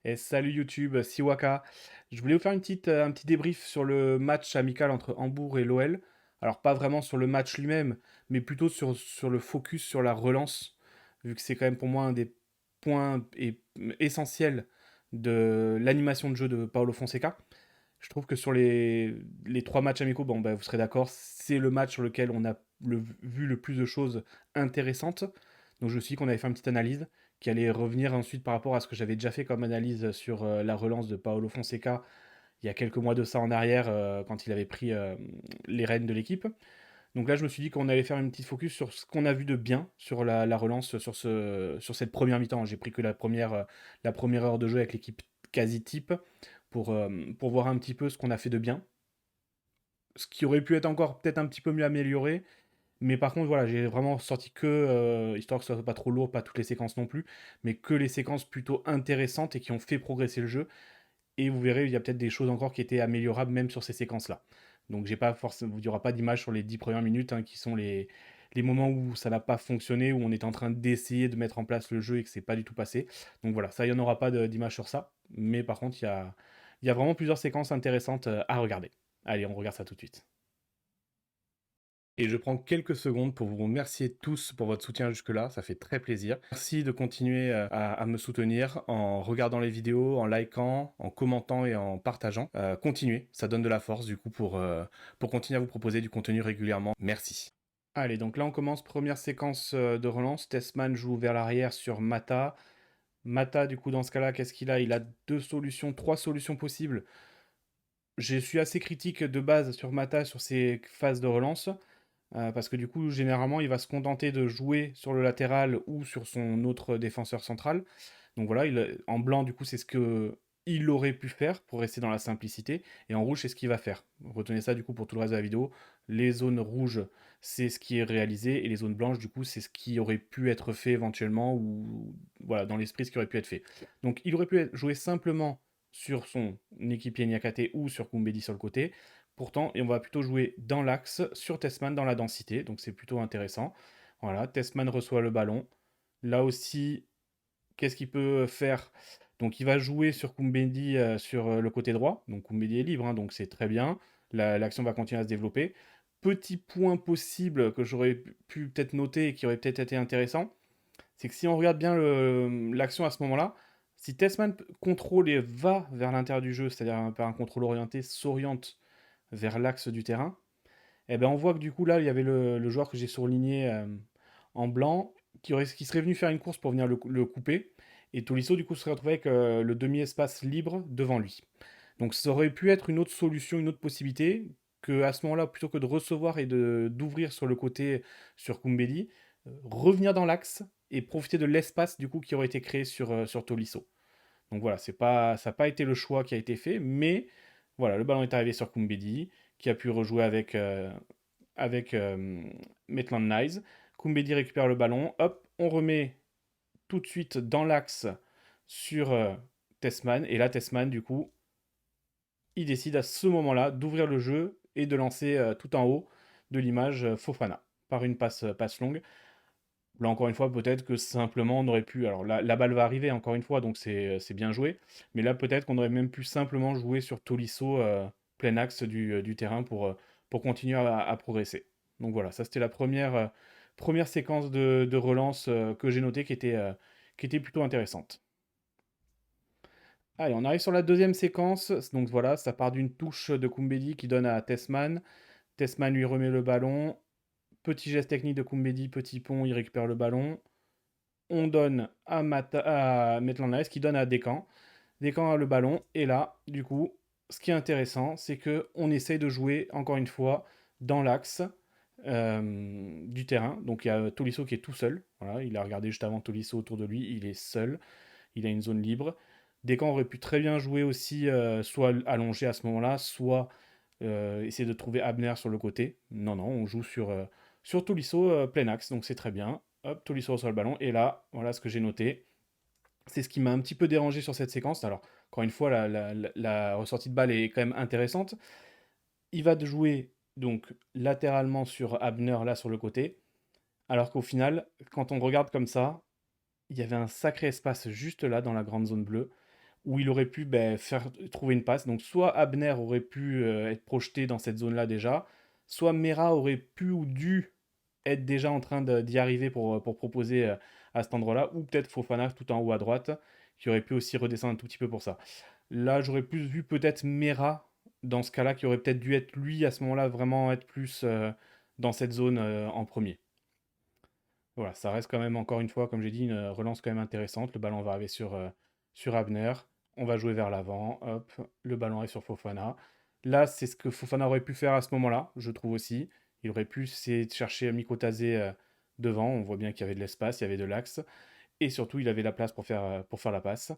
Et salut YouTube, Siwaka. Je voulais vous faire un petit débrief sur le match amical entre Hambourg et l'OL. Alors pas vraiment sur le match lui-même, mais plutôt sur le focus sur la relance, vu que c'est quand même pour moi un des essentiels de l'animation de jeu de Paulo Fonseca. Je trouve que sur les trois matchs amicaux, bon, bah, vous serez d'accord, c'est le match sur lequel on a vu le plus de choses intéressantes. Donc je me suis dit qu'on avait fait une petite analyse qui allait revenir ensuite par rapport à ce que j'avais déjà fait comme analyse sur la relance de Paolo Fonseca il y a quelques mois de ça en arrière, quand il avait pris les rênes de l'équipe. Donc là, je me suis dit qu'on allait faire une petite focus sur ce qu'on a vu de bien sur la relance, sur cette première mi-temps. J'ai pris que la première heure de jeu avec l'équipe quasi type pour voir un petit peu ce qu'on a fait de bien. Ce qui aurait pu être encore peut-être un petit peu mieux amélioré. Mais par contre, voilà, j'ai vraiment sorti que, histoire que ce soit pas trop lourd, pas toutes les séquences non plus, mais que les séquences plutôt intéressantes et qui ont fait progresser le jeu. Et vous verrez, il y a peut-être des choses encore qui étaient améliorables même sur ces séquences-là. Donc j'ai pas forcément, il n'y aura pas d'image sur les 10 premières minutes, hein, qui sont les moments où ça n'a pas fonctionné, où on est en train d'essayer de mettre en place le jeu et que c'est pas du tout passé. Donc voilà, ça, il n'y en aura pas d'image sur ça. Mais par contre, il y a vraiment plusieurs séquences intéressantes à regarder. Allez, on regarde ça tout de suite. Et je prends quelques secondes pour vous remercier tous pour votre soutien jusque-là, ça fait très plaisir. Merci de continuer à me soutenir en regardant les vidéos, en likant, en commentant et en partageant. Continuez, ça donne de la force du coup pour continuer à vous proposer du contenu régulièrement. Merci. Allez, donc là on commence, première séquence de relance. Tessman joue vers l'arrière sur Mata. Mata, du coup, dans ce cas-là, qu'est-ce qu'il a? Il a trois solutions possibles. Je suis assez critique de base sur Mata sur ses phases de relance. Parce que du coup, généralement, il va se contenter de jouer sur le latéral ou sur son autre défenseur central. Donc voilà, en blanc, du coup, c'est ce que il aurait pu faire pour rester dans la simplicité. Et en rouge, c'est ce qu'il va faire. Retenez ça du coup pour tout le reste de la vidéo. Les zones rouges, c'est ce qui est réalisé. Et les zones blanches, du coup, c'est ce qui aurait pu être fait éventuellement. Ou voilà, dans l'esprit, ce qui aurait pu être fait. Donc il aurait pu jouer simplement sur son équipier Niakate ou sur Koumbedi sur le côté. Pourtant, et on va plutôt jouer dans l'axe, sur Tessman, dans la densité, donc c'est plutôt intéressant. Voilà, Tessman reçoit le ballon. Là aussi, qu'est-ce qu'il peut faire? Donc il va jouer sur Koumbedi sur le côté droit. Donc Koumbedi est libre, hein, donc c'est très bien. L'action va continuer à se développer. Petit point possible que j'aurais pu peut-être noter et qui aurait peut-être été intéressant, c'est que si on regarde bien l'action à ce moment-là, si Tessman contrôle et va vers l'intérieur du jeu, c'est-à-dire par un contrôle orienté, s'oriente vers l'axe du terrain, et ben on voit que du coup là, il y avait le joueur que j'ai surligné en blanc qui serait venu faire une course pour venir le couper. Et Tolisso du coup se serait retrouvé avec le demi-espace libre devant lui. Donc ça aurait pu être une autre solution, une autre possibilité, que à ce moment-là, plutôt que de recevoir et d'ouvrir sur le côté sur Koumbedi, revenir dans l'axe et profiter de l'espace du coup qui aurait été créé sur Tolisso. Donc voilà, ça n'a pas été le choix qui a été fait, mais voilà, le ballon est arrivé sur Koumbedi, qui a pu rejouer avec Maitland Nice. Koumbedi récupère le ballon, hop, on remet tout de suite dans l'axe sur Tessman, et là Tessman, du coup, il décide à ce moment-là d'ouvrir le jeu et de lancer tout en haut de l'image Fofana, par une passe longue. Là, encore une fois, peut-être que simplement on aurait pu. Alors, la balle va arriver, encore une fois, donc c'est bien joué. Mais là, peut-être qu'on aurait même pu simplement jouer sur Tolisso, plein axe du terrain, pour continuer à progresser. Donc voilà, ça c'était la première séquence de relance que j'ai notée qui était plutôt intéressante. Allez, on arrive sur la deuxième séquence. Donc voilà, ça part d'une touche de Koumbedi qui donne à Tessman. Tessman lui remet le ballon. Petit geste technique de Koumbedi, petit pont, il récupère le ballon. On donne à Maitland Nice qui donne à Descamps. Descamps a le ballon. Et là, du coup, ce qui est intéressant, c'est que on essaye de jouer, encore une fois, dans l'axe du terrain. Donc il y a Tolisso qui est tout seul. Voilà, il a regardé juste avant Tolisso autour de lui. Il est seul. Il a une zone libre. Descamps aurait pu très bien jouer aussi, soit allongé à ce moment-là, soit essayer de trouver Abner sur le côté. Non, non, on joue sur Tolisso plein axe, donc c'est très bien. Hop, Tolisso reçoit le ballon. Et là, voilà ce que j'ai noté. C'est ce qui m'a un petit peu dérangé sur cette séquence. Alors, encore une fois, la ressortie de balle est quand même intéressante. Il va de jouer donc latéralement sur Abner, là sur le côté. Alors qu'au final, quand on regarde comme ça, il y avait un sacré espace juste là dans la grande zone bleue où il aurait pu faire trouver une passe. Donc soit Abner aurait pu être projeté dans cette zone-là déjà, soit Mera aurait pu ou dû être déjà en train d'y arriver pour proposer à cet endroit-là, ou peut-être Fofana tout en haut à droite, qui aurait pu aussi redescendre un tout petit peu pour ça. Là, j'aurais plus vu peut-être Mera dans ce cas-là, qui aurait peut-être dû être lui à ce moment-là, vraiment être plus dans cette zone en premier. Voilà, ça reste quand même, encore une fois, comme j'ai dit, une relance quand même intéressante. Le ballon va arriver sur Abner. On va jouer vers l'avant. Hop, le ballon arrive sur Fofana. Là, c'est ce que Fofana aurait pu faire à ce moment-là, je trouve aussi. Il aurait pu essayer de chercher Mikotadze devant. On voit bien qu'il y avait de l'espace, il y avait de l'axe. Et surtout, il avait la place pour faire la passe.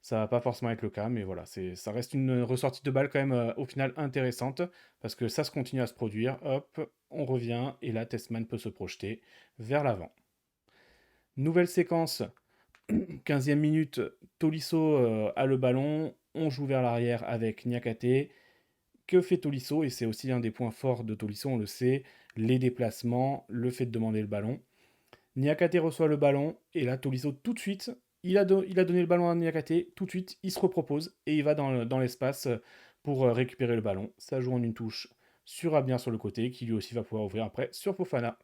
Ça va pas forcément être le cas, mais voilà, ça reste une ressortie de balle quand même au final intéressante, parce que ça se continue à se produire. Hop, on revient, et là, Testman peut se projeter vers l'avant. Nouvelle séquence, 15e minute, Tolisso a le ballon, on joue vers l'arrière avec Niakate. Que fait Tolisso? Et c'est aussi un des points forts de Tolisso, on le sait, les déplacements, le fait de demander le ballon. Niakate reçoit le ballon, et là, Tolisso, tout de suite, il a donné le ballon à Niakate, tout de suite, il se repropose, et il va dans l'espace pour récupérer le ballon. Ça joue en une touche sur Abner sur le côté, qui lui aussi va pouvoir ouvrir après sur Fofana.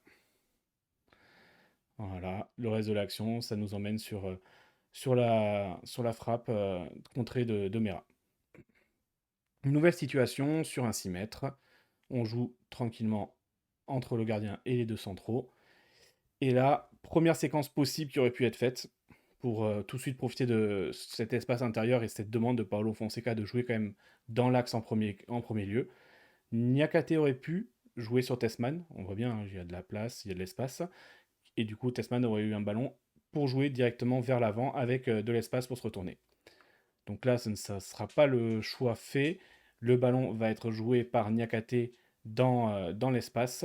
Voilà, le reste de l'action, ça nous emmène sur la frappe contrée de Mera. Une nouvelle situation sur un 6 mètres. On joue tranquillement entre le gardien et les deux centraux. Et là, première séquence possible qui aurait pu être faite pour tout de suite profiter de cet espace intérieur et cette demande de Paulo Fonseca de jouer quand même dans l'axe en premier lieu. Niakate aurait pu jouer sur Tessman. On voit bien, hein, il y a de la place, il y a de l'espace. Et du coup, Tessman aurait eu un ballon pour jouer directement vers l'avant avec de l'espace pour se retourner. Donc là, ça ne sera pas le choix fait. Le ballon va être joué par Niakate dans l'espace.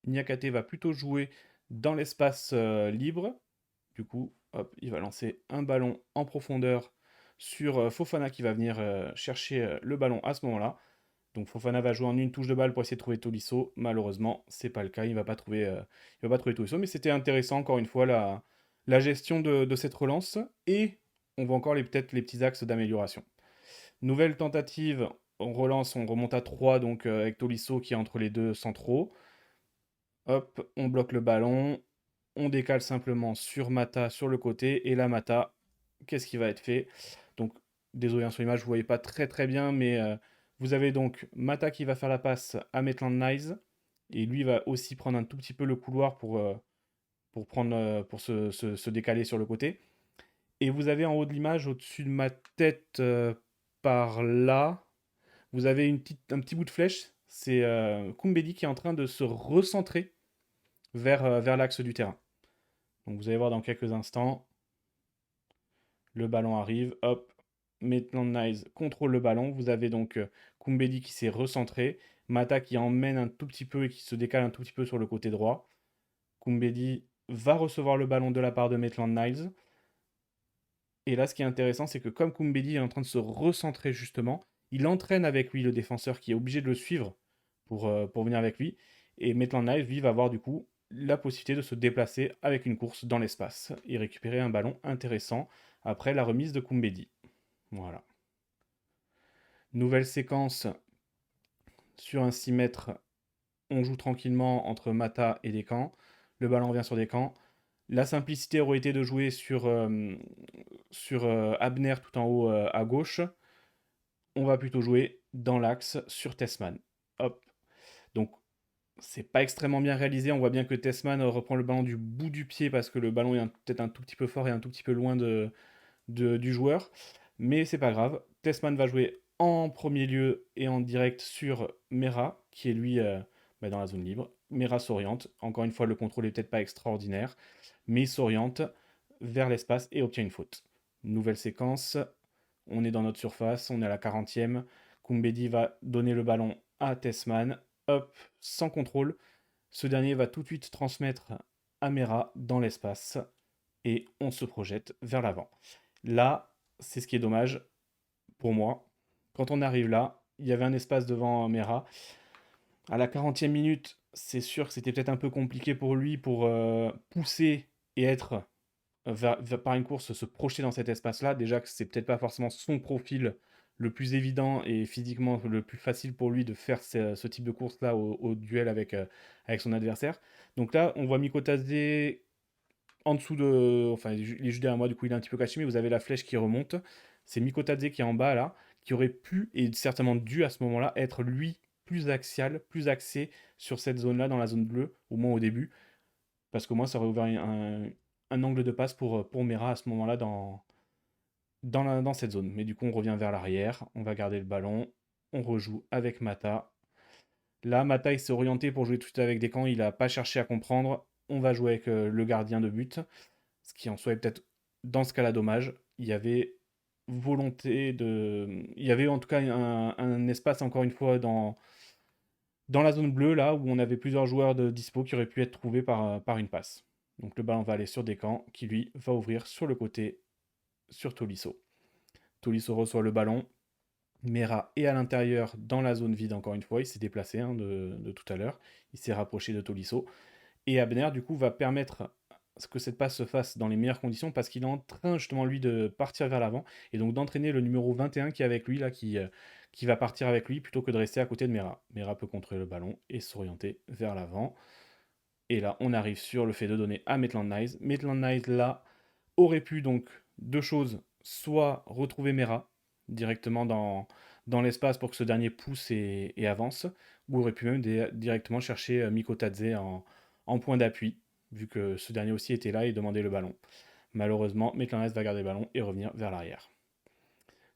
Niakate va plutôt jouer dans l'espace libre. Du coup, hop, il va lancer un ballon en profondeur sur Fofana qui va venir chercher le ballon à ce moment-là. Donc Fofana va jouer en une touche de balle pour essayer de trouver Tolisso. Malheureusement, c'est pas le cas. Il va pas trouver Tolisso. Mais c'était intéressant, encore une fois, la gestion de cette relance. Et on voit encore peut-être les petits axes d'amélioration. Nouvelle tentative, on relance, on remonte à 3, donc avec Tolisso qui est entre les deux centraux. Hop, on bloque le ballon. On décale simplement sur Mata sur le côté. Et là, Mata, qu'est-ce qui va être fait? Donc, désolé hein, sur l'image, vous ne voyez pas très très bien, mais vous avez donc Mata qui va faire la passe à Maitland Nice. Et lui va aussi prendre un tout petit peu le couloir pour se décaler sur le côté. Et vous avez en haut de l'image, au-dessus de ma tête, par là, vous avez un petit bout de flèche. C'est Koumbedi qui est en train de se recentrer vers l'axe du terrain. Donc vous allez voir dans quelques instants, le ballon arrive, hop, Maitland Nice contrôle le ballon. Vous avez donc Koumbedi qui s'est recentré, Mata qui emmène un tout petit peu et qui se décale un tout petit peu sur le côté droit. Koumbedi va recevoir le ballon de la part de Maitland Niles. Et là, ce qui est intéressant, c'est que comme Koumbedi est en train de se recentrer justement, il entraîne avec lui le défenseur qui est obligé de le suivre pour venir avec lui. Et Maitland Niles, lui, va avoir du coup la possibilité de se déplacer avec une course dans l'espace et récupérer un ballon intéressant après la remise de Koumbedi. Voilà. Nouvelle séquence sur un 6 mètres. On joue tranquillement entre Mata et Descamps. Le ballon revient sur Descamps. La simplicité aurait été de jouer sur Abner tout en haut à gauche. On va plutôt jouer dans l'axe sur Tessman. Hop. Donc, c'est pas extrêmement bien réalisé. On voit bien que Tessman reprend le ballon du bout du pied parce que le ballon est peut-être un tout petit peu fort et un tout petit peu loin du joueur. Mais c'est pas grave. Tessman va jouer en premier lieu et en direct sur Mera, qui est lui dans la zone libre. Mera s'oriente. Encore une fois, le contrôle est peut-être pas extraordinaire, mais il s'oriente vers l'espace et obtient une faute. Nouvelle séquence. On est dans notre surface, on est à la 40e. Koumbedi va donner le ballon à Tessman. Hop, sans contrôle. Ce dernier va tout de suite transmettre à Mera dans l'espace. Et on se projette vers l'avant. Là, c'est ce qui est dommage pour moi. Quand on arrive là, il y avait un espace devant Mera. À la 40e minute, c'est sûr que c'était peut-être un peu compliqué pour lui pour pousser et être va par une course se projeter dans cet espace-là. Déjà que c'est peut-être pas forcément son profil le plus évident et physiquement le plus facile pour lui de faire ce type de course-là au duel avec son adversaire. Donc là, on voit Mikotadze en dessous de... Enfin, il est juste derrière moi, du coup il est un petit peu caché, mais vous avez la flèche qui remonte. C'est Mikotadze qui est en bas là, qui aurait pu, et certainement dû à ce moment-là, être lui plus axial, plus axé sur cette zone-là, dans la zone bleue, au moins au début, parce qu'au moins ça aurait ouvert un angle de passe pour Mera à ce moment-là dans cette zone. Mais du coup, on revient vers l'arrière, on va garder le ballon, on rejoue avec Mata. Là, Mata, il s'est orienté pour jouer tout de suite avec des camps, il n'a pas cherché à comprendre. On va jouer avec le gardien de but, ce qui en soit est peut-être dans ce cas-là dommage. Il y avait volonté de... Il y avait en tout cas un espace, encore une fois, dans la zone bleue, là, où on avait plusieurs joueurs de dispo qui auraient pu être trouvés par une passe. Donc le ballon va aller sur Descamps, qui lui va ouvrir sur le côté sur Tolisso. Tolisso reçoit le ballon. Mera est à l'intérieur dans la zone vide encore une fois. Il s'est déplacé de tout à l'heure. Il s'est rapproché de Tolisso. Et Abner, du coup, va permettre que cette passe se fasse dans les meilleures conditions parce qu'il est en train justement lui de partir vers l'avant et donc d'entraîner le numéro 21 qui est avec lui là, qui va partir avec lui plutôt que de rester à côté de Mera. Mera peut contrôler le ballon et s'orienter vers l'avant. Et là, on arrive sur le fait de donner à Maitland Nice. Maitland Nice, là, aurait pu donc deux choses, soit retrouver Mera directement dans l'espace pour que ce dernier pousse et avance, ou aurait pu même directement chercher Mikotadze en point d'appui, vu que ce dernier aussi était là et demandait le ballon. Malheureusement, Maitland Nice va garder le ballon et revenir vers l'arrière.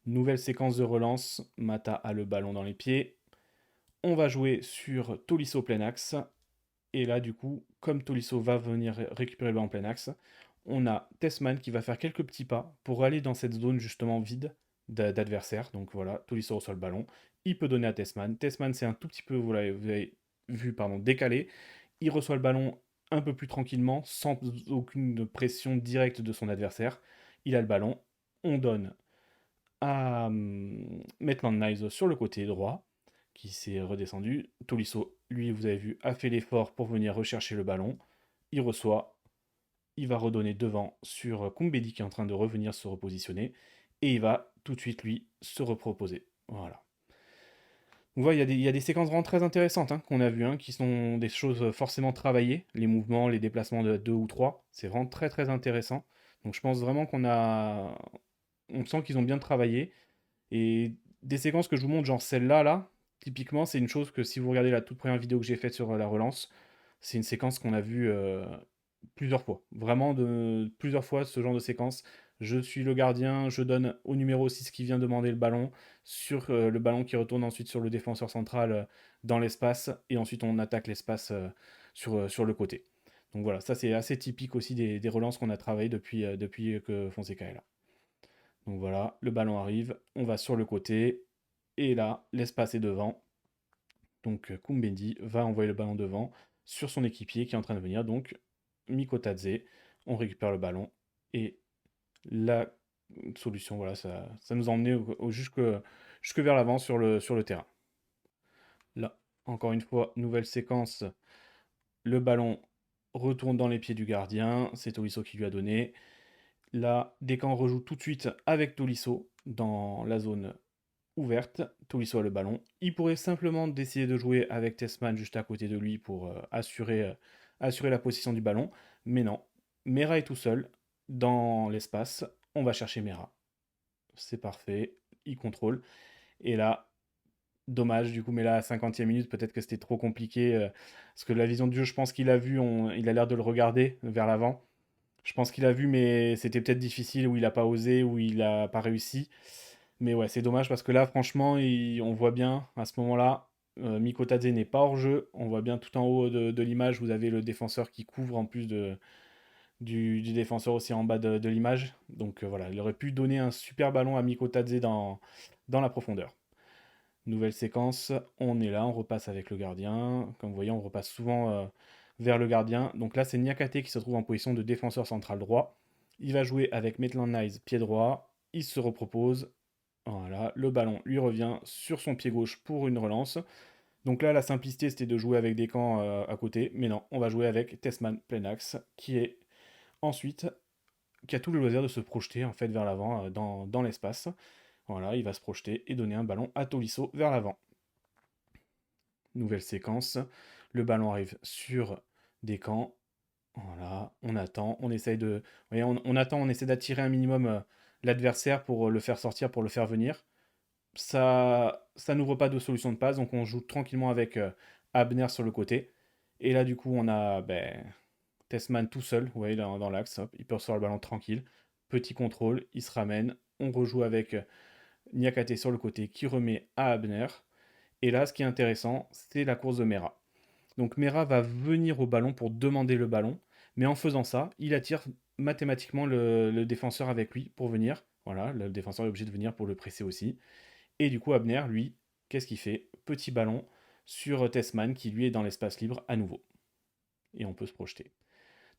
Nouvelle séquence de relance, Mata a le ballon dans les pieds. On va jouer sur Tolisso plein axe. Et là, du coup, comme Tolisso va venir récupérer le ballon en plein axe, on a Tessman qui va faire quelques petits pas pour aller dans cette zone justement vide d'adversaire. Donc voilà, Tolisso reçoit le ballon. Il peut donner à Tessman. Tessman, c'est un tout petit peu, vous l'avez vu, pardon, décalé. Il reçoit le ballon un peu plus tranquillement, sans aucune pression directe de son adversaire. Il a le ballon. On donne à Maitland Nice sur le côté droit qui s'est redescendu. Tolisso, lui, vous avez vu, a fait l'effort pour venir rechercher le ballon. Il reçoit, il va redonner devant sur Koumbedi qui est en train de revenir se repositionner. Et il va tout de suite, lui, se reproposer. Voilà. On voit, il y a des séquences vraiment très intéressantes qu'on a vues, qui sont des choses forcément travaillées. Les mouvements, les déplacements de 2 ou 3. C'est vraiment très très intéressant. Donc je pense vraiment qu'on a... On sent qu'ils ont bien travaillé. Et des séquences que je vous montre, genre celle-là, là, typiquement, c'est une chose que si vous regardez la toute première vidéo que j'ai faite sur la relance, c'est une séquence qu'on a vue plusieurs fois. Vraiment, plusieurs fois, ce genre de séquence. Je suis le gardien, je donne au numéro 6 qui vient demander le ballon, sur le ballon qui retourne ensuite sur le défenseur central dans l'espace, et ensuite on attaque l'espace sur le côté. Donc voilà, ça c'est assez typique aussi des relances qu'on a travaillé depuis que Fonseca est là. Donc voilà, le ballon arrive, on va sur le côté, et là, l'espace est devant. Donc Koumbedi va envoyer le ballon devant sur son équipier qui est en train de venir, donc Mikotadze. On récupère le ballon, et la solution, voilà, ça nous a emmené jusque vers l'avant sur le terrain. Là, encore une fois, nouvelle séquence, le ballon retourne dans les pieds du gardien, c'est Tolisso qui lui a donné. Là, Descamps rejoue tout de suite avec Tolisso dans la zone ouverte. Tolisso a le ballon. Il pourrait simplement décider de jouer avec Tessman juste à côté de lui pour assurer la position du ballon. Mais non, Mera est tout seul dans l'espace. On va chercher Mera. C'est parfait. Il contrôle. Et là, dommage du coup, mais là, à 50e minute, peut-être que c'était trop compliqué. Parce que la vision du jeu, je pense qu'il a vu, il a l'air de le regarder vers l'avant. Je pense qu'il a vu, mais c'était peut-être difficile, ou il n'a pas osé, ou il n'a pas réussi. Mais ouais, c'est dommage parce que là, franchement, on voit bien à ce moment-là, Mikotadze n'est pas hors jeu. On voit bien tout en haut de l'image, vous avez le défenseur qui couvre en plus du défenseur aussi en bas de l'image. Donc voilà, il aurait pu donner un super ballon à Mikotadze dans la profondeur. Nouvelle séquence, on est là, on repasse avec le gardien. Comme vous voyez, on repasse souvent vers le gardien. Donc là, c'est Niakate qui se trouve en position de défenseur central droit. Il va jouer avec Maitland Nice, pied droit. Il se repropose. Voilà, le ballon lui revient sur son pied gauche pour une relance. Donc là, la simplicité, c'était de jouer avec des camps à côté. Mais non, on va jouer avec Tessman plein axe, qui est ensuite qui a tout le loisir de se projeter en fait vers l'avant dans l'espace. Voilà, il va se projeter et donner un ballon à Tolisso vers l'avant. Nouvelle séquence, le ballon arrive sur des camps. Voilà, on attend, on essaye de. Vous voyez, on attend, on essaie d'attirer un minimum l'adversaire pour le faire sortir, pour le faire venir. Ça n'ouvre pas de solution de passe, donc on joue tranquillement avec Abner sur le côté. Et là, du coup, on a Tessman tout seul, vous voyez, dans l'axe, hop, il peut recevoir le ballon tranquille. Petit contrôle, il se ramène. On rejoue avec Niakate sur le côté qui remet à Abner. Et là, ce qui est intéressant, c'est la course de Mera. Donc Mera va venir au ballon pour demander le ballon, mais en faisant ça, il attire mathématiquement le défenseur avec lui pour venir. Voilà, le défenseur est obligé de venir pour le presser aussi. Et du coup, Abner, lui, qu'est-ce qu'il fait? Petit ballon sur Tessman qui lui est dans l'espace libre à nouveau. Et on peut se projeter.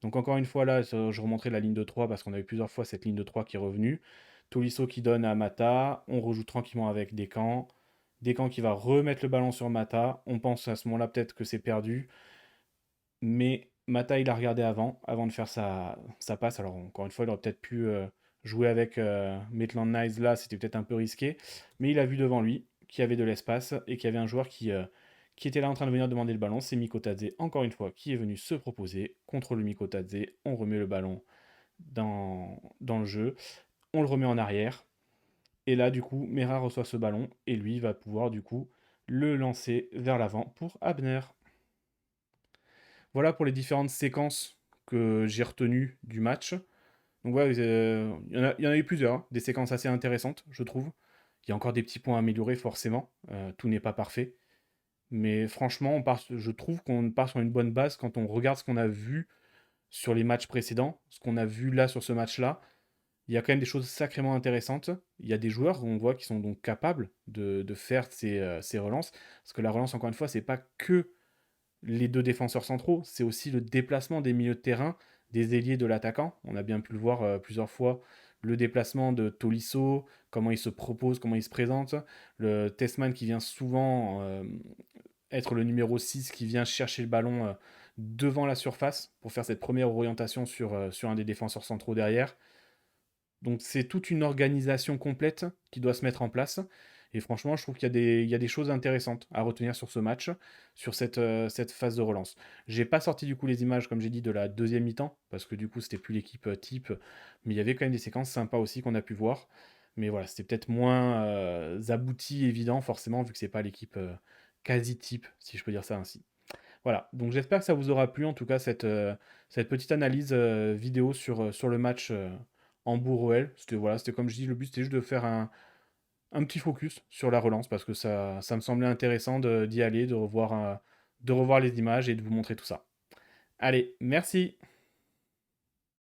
Donc encore une fois là, je remontrais la ligne de 3 parce qu'on a eu plusieurs fois cette ligne de 3 qui est revenue. Tolisso qui donne à Mata, on rejoue tranquillement avec Descamps. Descamps qui va remettre le ballon sur Mata. On pense à ce moment-là peut-être que c'est perdu, mais Mata il a regardé avant de faire sa passe. Alors encore une fois, il aurait peut-être pu jouer avec Maitland Niles là, c'était peut-être un peu risqué, mais il a vu devant lui qu'il y avait de l'espace et qu'il y avait un joueur qui était là en train de venir demander le ballon. C'est Mikotadze, encore une fois, qui est venu se proposer contre le Mikotadze. On remet le ballon dans le jeu, on le remet en arrière, et là du coup, Mera reçoit ce ballon et lui va pouvoir du coup le lancer vers l'avant pour Abner. Voilà pour les différentes séquences que j'ai retenues du match. Donc ouais, il y en a eu plusieurs, hein, des séquences assez intéressantes, je trouve. Il y a encore des petits points à améliorer, forcément. Tout n'est pas parfait. Mais franchement, je trouve qu'on part sur une bonne base quand on regarde ce qu'on a vu sur les matchs précédents, ce qu'on a vu là sur ce match-là. Il y a quand même des choses sacrément intéressantes. Il y a des joueurs, on voit, qui sont donc capables de faire ces relances. Parce que la relance, encore une fois, c'est pas que les deux défenseurs centraux, c'est aussi le déplacement des milieux de terrain, des ailiers de l'attaquant. On a bien pu le voir plusieurs fois, le déplacement de Tolisso, comment il se propose, comment il se présente, le Testman qui vient souvent être le numéro 6 qui vient chercher le ballon devant la surface pour faire cette première orientation sur un des défenseurs centraux derrière. Donc c'est toute une organisation complète qui doit se mettre en place. Et franchement, je trouve qu'il y a des choses intéressantes à retenir sur ce match, sur cette phase de relance. J'ai pas sorti du coup les images, comme j'ai dit, de la deuxième mi-temps, parce que du coup c'était plus l'équipe type, mais il y avait quand même des séquences sympas aussi qu'on a pu voir. Mais voilà, c'était peut-être moins abouti, évident, forcément, vu que c'est pas l'équipe quasi type, si je peux dire ça ainsi. Voilà, donc j'espère que ça vous aura plu, en tout cas, cette petite analyse vidéo sur le match en Bourroel. C'était voilà, c'était comme je dis, le but c'était juste de faire un petit focus sur la relance, parce que ça me semblait intéressant d'y aller, de revoir les images et de vous montrer tout ça. Allez, merci!